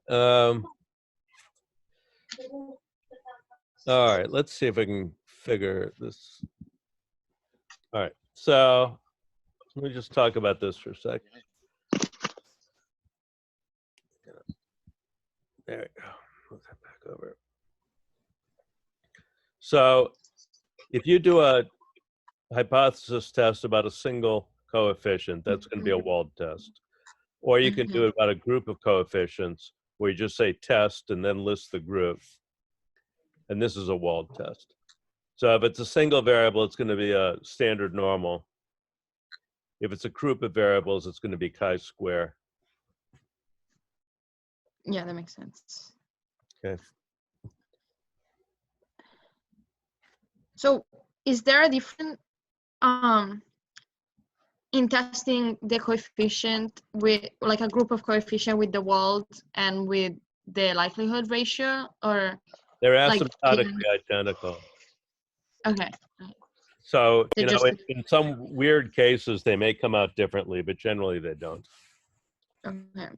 Um, all right, let's see if I can figure this. All right, so let me just talk about this for a sec. There we go. Move that back over. So if you do a hypothesis test about a single coefficient, that's going to be a walled test. Or you can do it about a group of coefficients where you just say test and then list the group. And this is a walled test. So if it's a single variable, it's going to be a standard normal. If it's a group of variables, it's going to be chi-square. Yeah, that makes sense. Okay. So is there a difference in testing the coefficient with like a group of coefficient with the walled and with the likelihood ratio, or They're like asymptotically identical. okay. So, They you know, just in some weird cases, they may come out differently, but generally they don't. okay.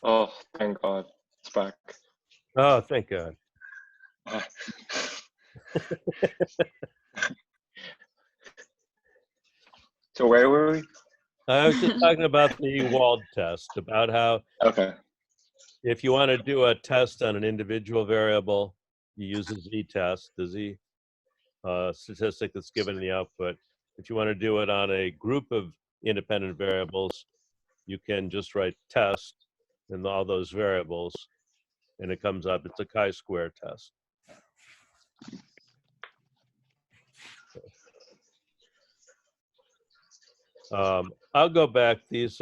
Oh, thank God, it's back. Oh, thank God. So where were we? I was just talking about the walled test, about how Okay. if you want to do a test on an individual variable, you use a z-test, the z statistic that's given in the output. If you want to do it on a group of independent variables, you can just write test and all those variables, and it comes up. It's a chi-square test. I'll go back. These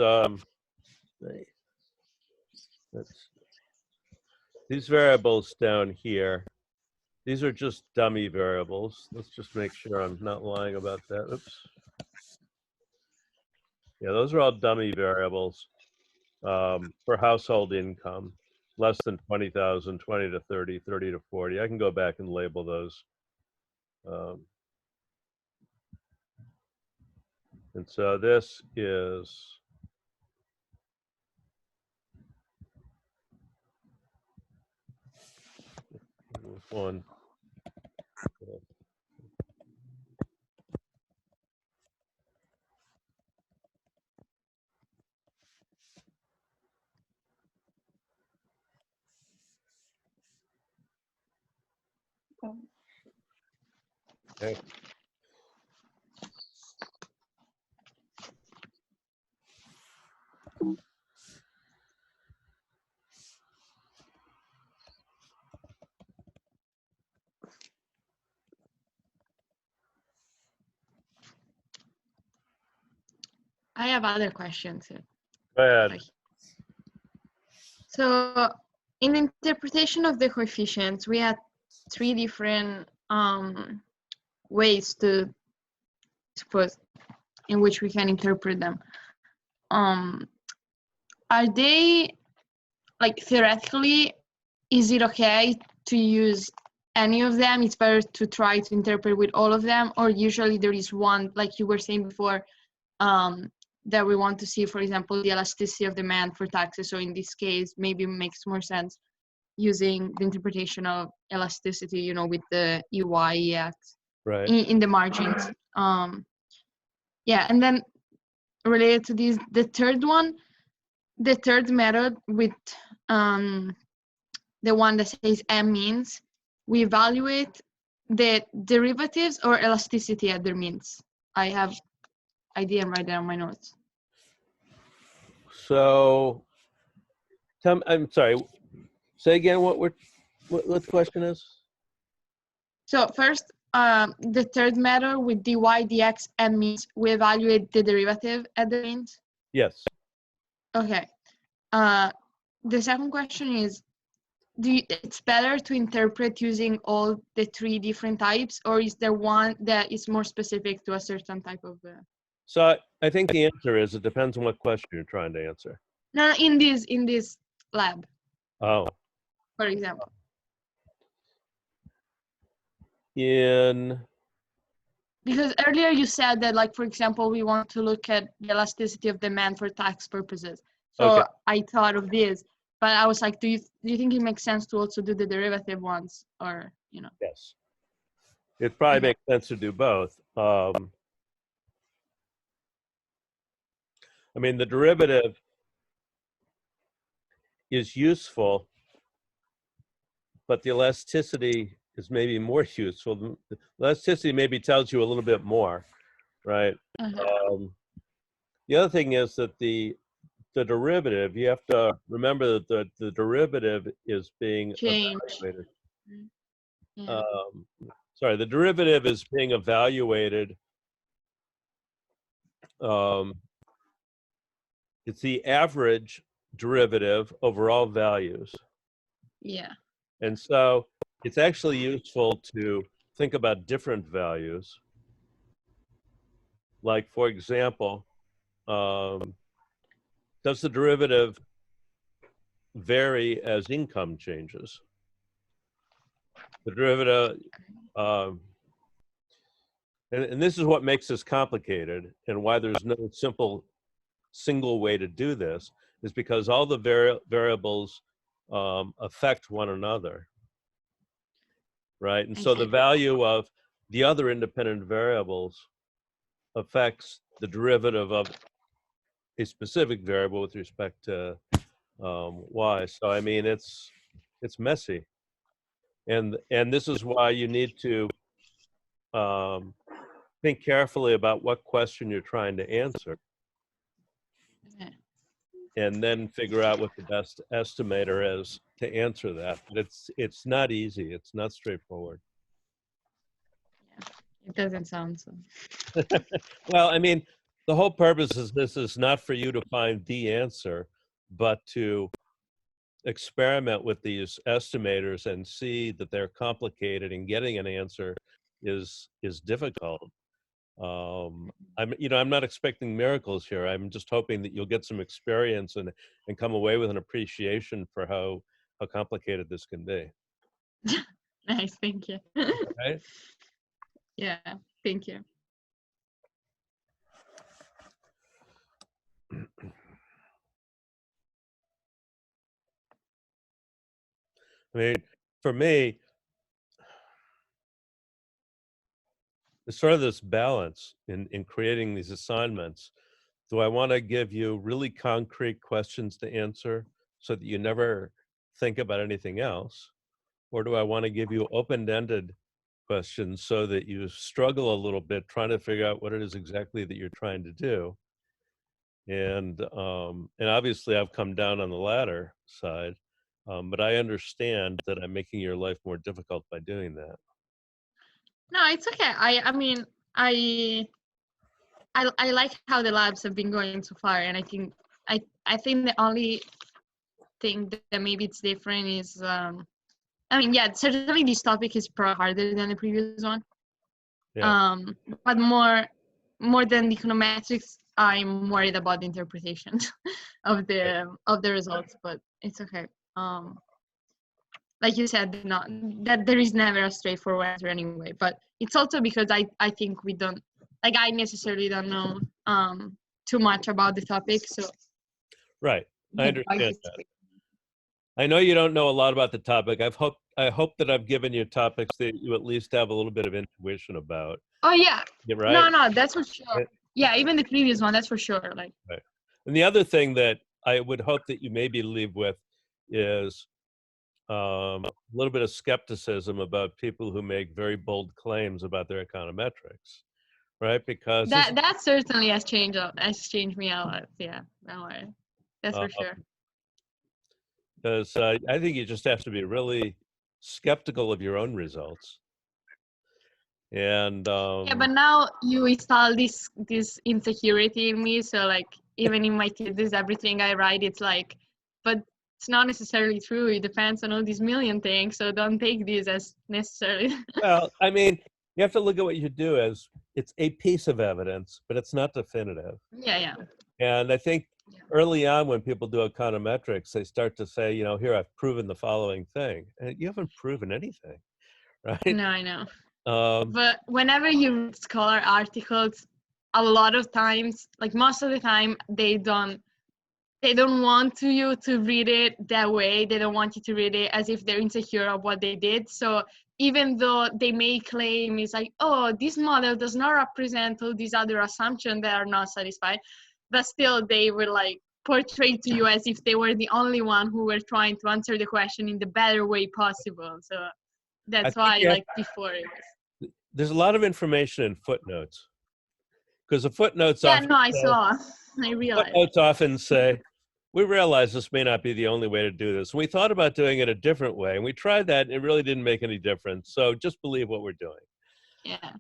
variables down here, these are just dummy variables. Let's just make sure I'm not lying about that. Oops. Yeah, those are all dummy variables for household income, less than 20,000, 20 to 30, 30 to 40. I can go back and label those. And so this is one. Okay. I have other questions. Go ahead. So in the interpretation of the coefficients, we had three different ways to suppose in which we can interpret them. Are they, like, theoretically, is it okay to use any of them? It's better to try to interpret with all of them, or usually there is one, like you were saying before, that we want to see, for example, the elasticity of demand for taxes. So in this case, maybe it makes more sense using the interpretation of elasticity, you know, with the EY, EX Right. in the margins. Yeah, and then related to this, the third method with the one that says M means, we evaluate the derivatives or elasticity at their means. I didn't write down my notes. So, I'm sorry. Say again what the question is. So first, the third method with dy, dx, and means, we evaluate the derivative at the means. Yes. Okay. The second question is, it's better to interpret using all the three different types, or is there one that is more specific to a certain type of? So I think the answer is it depends on what question you're trying to answer. No, in this lab. Oh. For example. in, Because earlier you said that, like, for example, we want to look at the elasticity of demand for tax purposes. So Okay. I thought of this, but I was like, do you think it makes sense to also do the derivative ones, or, you know? yes, it probably Okay. makes sense to do both. I mean, the derivative is useful, but the elasticity is maybe more useful. The elasticity maybe tells you a little bit more, right? Uh-huh. The other thing is that the derivative, you have to remember that the derivative is being Change. evaluated. Yeah. Sorry, the derivative is being evaluated. It's the average derivative over all values. Yeah. And so it's actually useful to think about different values. Like, for example, does the derivative vary as income changes? The derivative, and this is what makes this complicated, and why there's no simple single way to do this, is because all the variables affect one another, right? And so the Okay. value of the other independent variables affects the derivative of a specific variable with respect to y. So I mean, it's messy, and this is why you need to think carefully about what question you're trying to answer, Yeah. and then figure out what the best estimator is to answer that. But it's not easy. It's not straightforward. It doesn't sound so. Well, I mean, the whole purpose is this is not for you to find the answer, but to experiment with these estimators and see that they're complicated, and getting an answer is difficult. I'm not expecting miracles here. I'm just hoping that you'll get some experience and come away with an appreciation for how complicated this can be. Nice, thank you. Right? Yeah, thank you. I mean, for me, there's sort of this balance in creating these assignments. Do I want to give you really concrete questions to answer so that you never think about anything else? Or do I want to give you open-ended questions so that you struggle a little bit trying to figure out what it is exactly that you're trying to do? And obviously I've come down on the latter side, but I understand that I'm making your life more difficult by doing that. No, it's okay. I mean, I like how the labs have been going so far, and I think the only thing that maybe it's different is I mean, yeah, certainly this topic is probably harder than the previous one. Yeah. But more than the econometrics, I'm worried about the interpretation of the results, but it's okay. Like you said, not that there is never a straightforward answer anyway, but it's also because I think we don't, like, I necessarily don't know too much about the topic, so Right. I the understand advice is that. I know you don't know a lot about the topic. I hope that I've given you topics that you at least have a little bit of intuition about. Oh yeah. Yeah, right? No, that's for sure. Right. Yeah, even the previous one, that's for sure. Like, Right. And the other thing that I would hope that you maybe leave with is a little bit of skepticism about people who make very bold claims about their econometrics, right? Because that certainly has changed me a lot. Yeah, don't worry. That's for sure. Because I think you just have to be really skeptical of your own results. And Yeah, but now you install this insecurity in me, so like even in my thesis, everything I write, it's like, but it's not necessarily true. It depends on all these million things, so don't take this as necessarily. well, I mean, you have to look at what you do as it's a piece of evidence, but it's not definitive. Yeah. And I think early on when people do econometrics, they start to say, here, I've proven the following thing. And you haven't proven anything, right? No, I know. But whenever you read scholar articles, a lot of times, like most of the time, they don't want you to read it that way. They don't want you to read it as if they're insecure of what they did. So even though they may claim it's like, oh, this model does not represent all these other assumptions that are not satisfied, but still they will like portray to you as if they were the only one who were trying to answer the question in the better way possible. So that's think why, you have- like before it was. There's a lot of information in footnotes, because the footnotes Yeah, often no, I say- saw. I realized. footnotes often say, we realize this may not be the only way to do this. We thought about doing it a different way, and we tried that, and it really didn't make any difference. So just believe what we're doing. Yeah.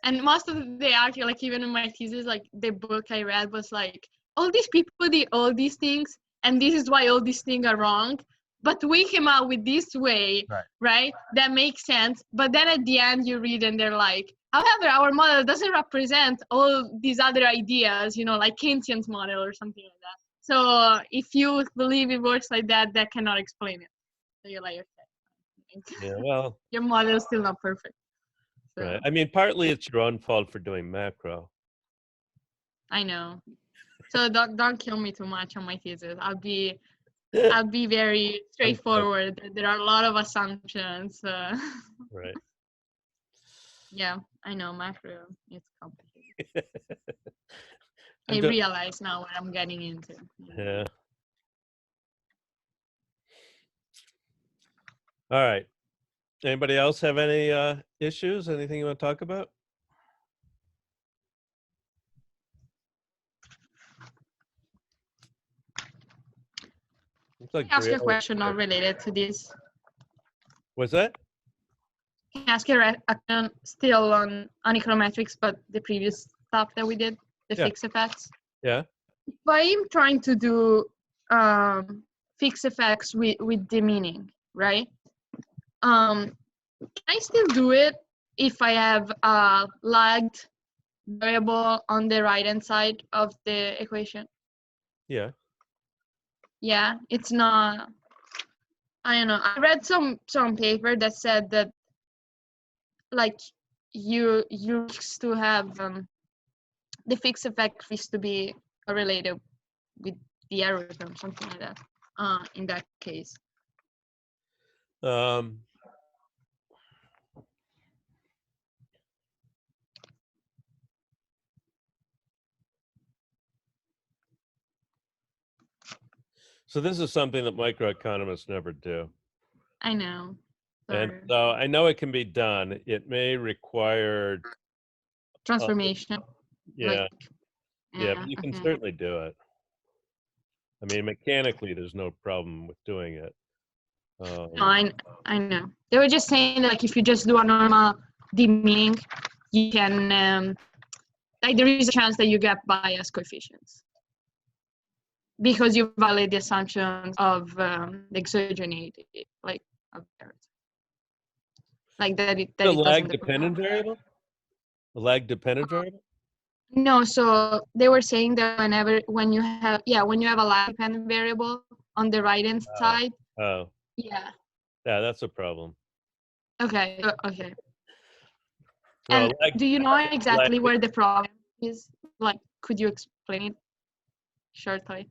And most of the article, like even in my thesis, like the book I read was like, all these people did all these things, and this is why all these things are wrong. But we came out with this way, right? That makes sense. But then at the end, you read and they're like, however, our model doesn't represent all these other ideas, you know, like Keynesian's model or something like that. So if you believe it works like that, that cannot explain it. So you're like, okay, Yeah, well, your model is still not perfect. So, right. I mean, partly it's your own fault for doing macro. I know. So don't kill me too much on my thesis. I'll be very straightforward. There are a lot of assumptions. Right. Yeah, I know macro. It's complicated. I'm I go- realize now what I'm getting into. Yeah. All right. Anybody else have any issues? Anything you want to talk about? Looks like Can I ask you a Brielle- question not related to this? What's that? Can I ask you a question still on econometrics, but the previous stuff that we did, the Yeah. fixed effects? Yeah. If I'm trying to do fixed effects with demeaning, right? Can I still do it if I have a lagged variable on the right-hand side of the equation? Yeah. Yeah, it's not. I don't know. I read some paper that said that like you used to have the fixed effect used to be related with the error term, something like that. In that case. So this is something that microeconomists never do. I know. And Sorry. so I know it can be done. It may require, Transformation. yeah, Like, yeah, but you can okay. certainly do it. I mean, mechanically, there's no problem with doing it. No, I know. They were just saying that, like if you just do a normal demeaning, you can like there is a chance that you get bias coefficients because you violate the assumptions of the exogeneity, like of errors. Like that it a doesn't lag depend. dependent variable? A lag dependent variable? No, so they were saying that when you have a lag dependent variable on the right hand side. Oh, Yeah. yeah, that's a problem. Okay. Okay. No, And lag- do you know exactly lag- where the problem is? Like, could you explain it shortly?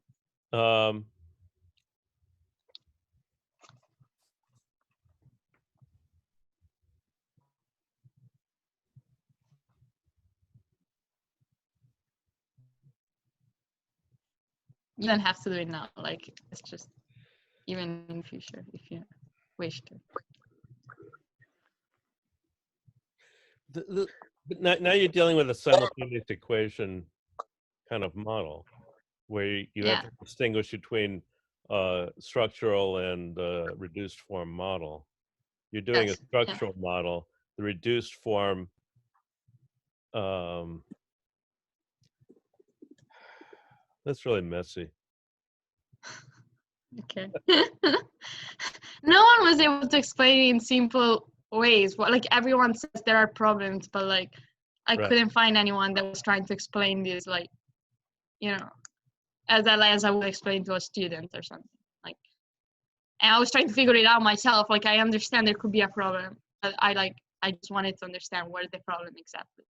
You don't have to do it now. Like, it's just even in future if you wish to. But now you're dealing with a simultaneous equation kind of model where you have to distinguish between structural and reduced form model. You're doing a Yes, structural model. The reduced form that's really messy. Okay. No one was able to explain it in simple ways. Well, like everyone says there are problems, but like I couldn't find anyone that was trying to explain this, like, you know, as I would explain to a student or something. And I was trying to figure it out myself. Like I understand there could be a problem, but I like I just wanted to understand where the problem exactly.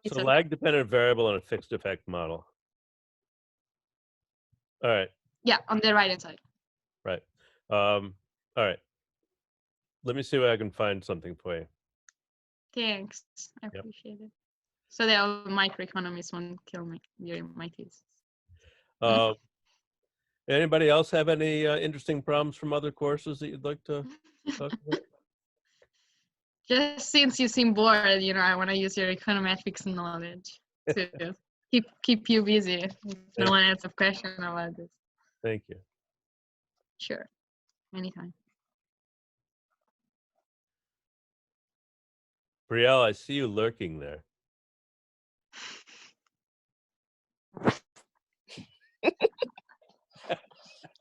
It's So okay. lag-dependent variable and a fixed effect model. All right, Yeah, on the right hand side. right. All right. Let me see if I can find something for you. Thanks. I Yep. appreciate it. So the microeconomists won't kill me during my thesis. Um, anybody else have any interesting problems from other courses that you'd like to talk about? Just since you seem bored, I want to use your econometrics knowledge to keep you busy. If no one else has a question about this. Thank you. Sure. Anytime. Brielle, I see you lurking there.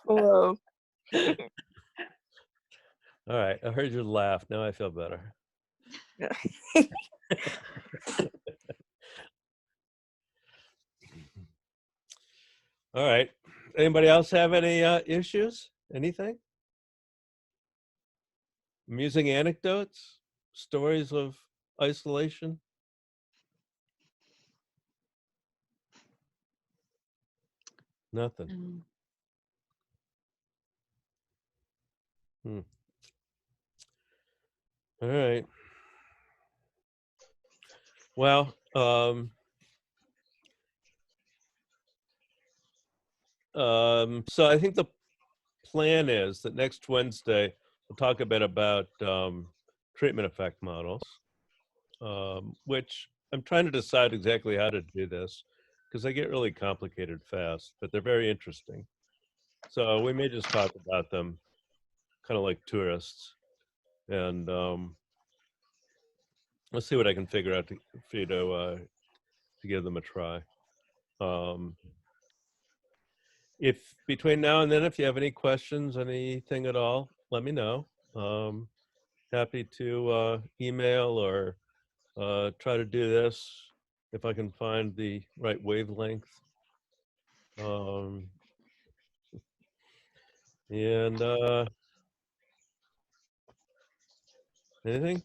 Hello. All right, I heard your laugh. Now I feel better. All right. Anybody else have any issues? Anything? Amusing anecdotes? Stories of isolation? Nothing. All right. Well, so I think the plan is that next Wednesday we'll talk a bit about treatment effect models, which I'm trying to decide exactly how to do this because they get really complicated fast, but they're very interesting. So we may just talk about them kind of like tourists, and let's see what I can figure out for you to give them a try. If between now and then, if you have any questions, anything at all, let me know. Happy to email or try to do this if I can find the right wavelength. And anything?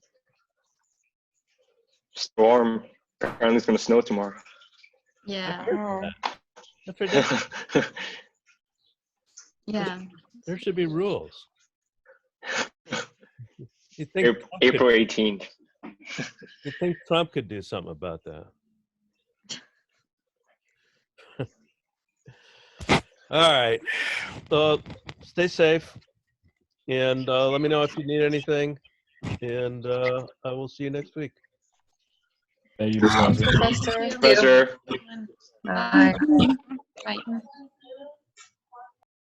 Storm. Apparently it's gonna snow tomorrow. Yeah. Oh. That's ridiculous. Yeah. There should be rules. You think April 18th. you think Trump could do something about that? All right. Stay safe, and let me know if you need anything. And I will see you next week. Thank you, Professor. Professor. Pleasure. Bye. Bye.